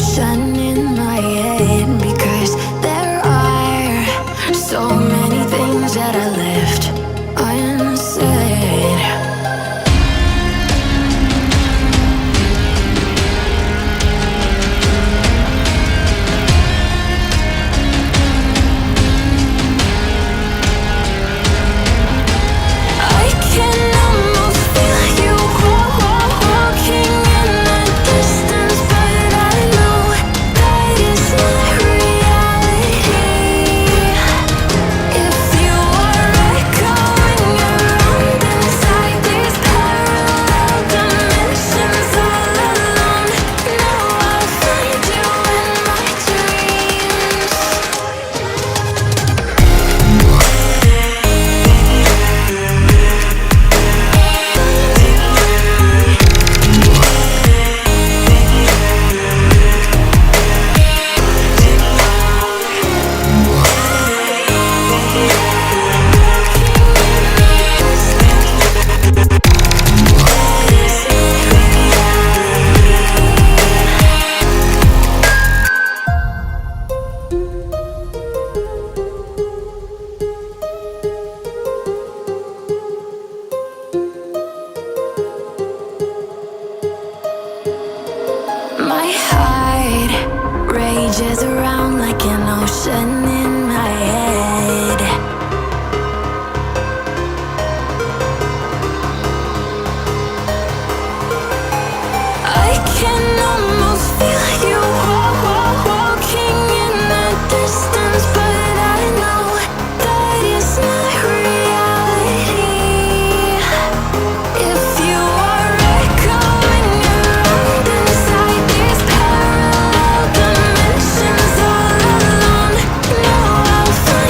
ocean in my head, because there are so many things that I left unsaid. I can almost feel you walking in the distance, but I know that it's not reality. If you are echoing around inside these parallel dimensions all alone, know I'll find you in my dreams. My heart rages around like an ocean in my head. I can almost feel you walking in the distance, but I know that it's not reality. If you are echoing around inside these parallel dimensions all alone, know I'll find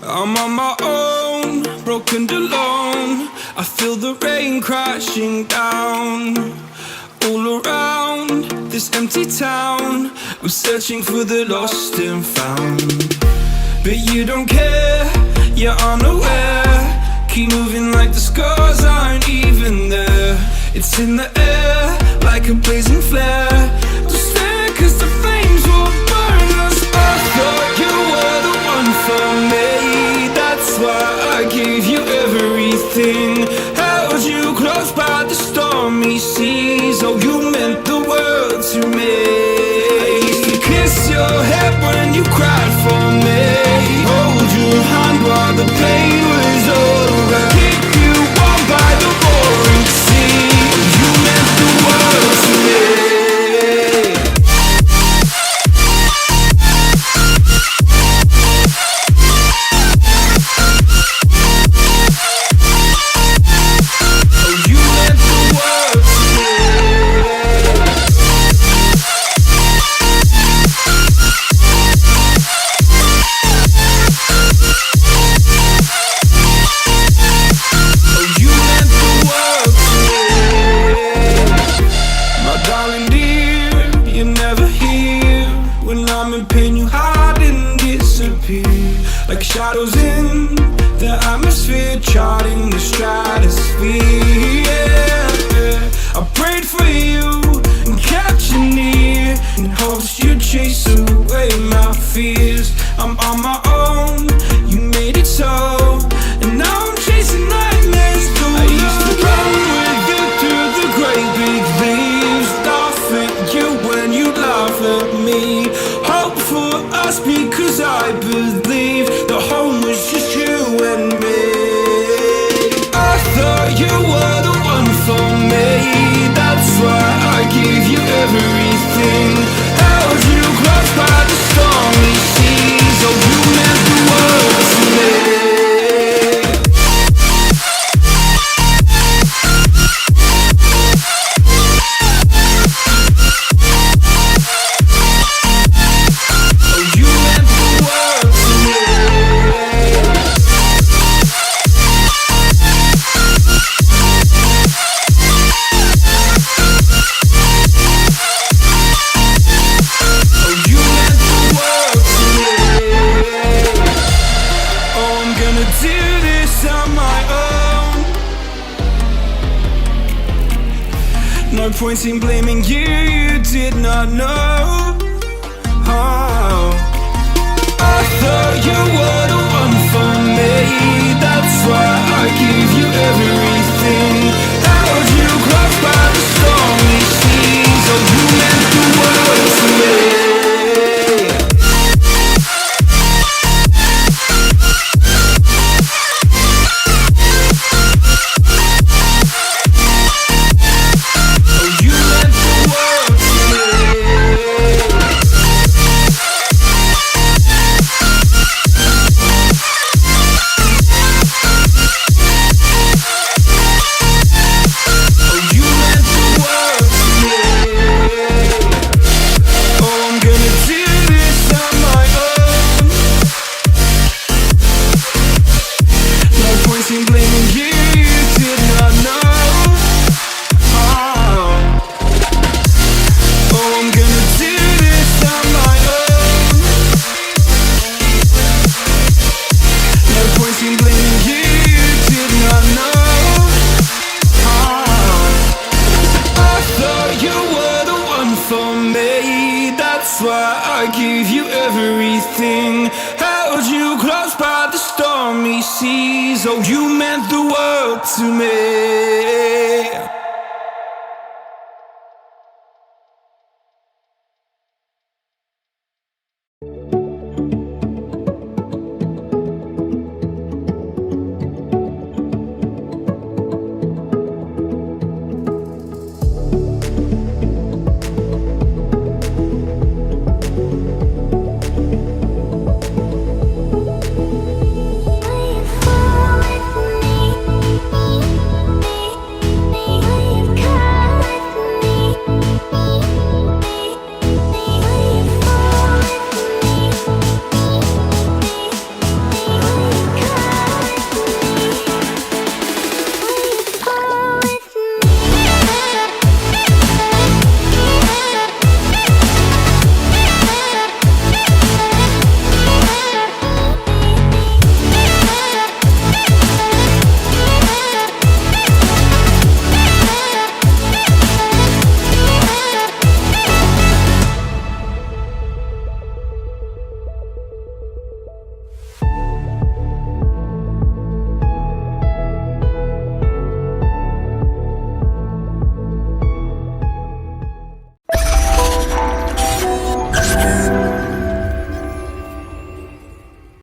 I'm on my own, broken and alone. I feel the rain crashing down all around this empty town. I'm searching for the lost and found, but you don't care, you're unaware. Keep moving like the scars aren't even there. It's in the air like a blazing flare. Don't stare cause the flames will burn us. I thought you were the one for me. That's why I gave you everything. Held you close by the stormy seas. Oh, you meant the world to me. I used to kiss your head when you cried for me. Hold your hand while the pain was over. Keep you warm by the roaring sea. You meant the world to me. Like shadows in the atmosphere, charting the stratosphere. Yeah. I prayed for you and kept you near in hopes you'd chase away my fears. I'm on my own, you made it so, and now I'm chasing nightmares through. I used to run with you through the great big leaves, laugh at you when you laugh at me. Hope for us because I believe the home was just you and me. I thought you were the one for me. That's why I gave you everything. Held you close by the stormy seas. Oh, you meant the world to me. No point in blaming you, you did not know. Oh. I thought you were the one for me. That's why I gave you everything. Held you close by the stormy seas. Oh, you meant the world to me. That's why I gave you everything. Held you close by the stormy seas. Oh, you meant the world to me.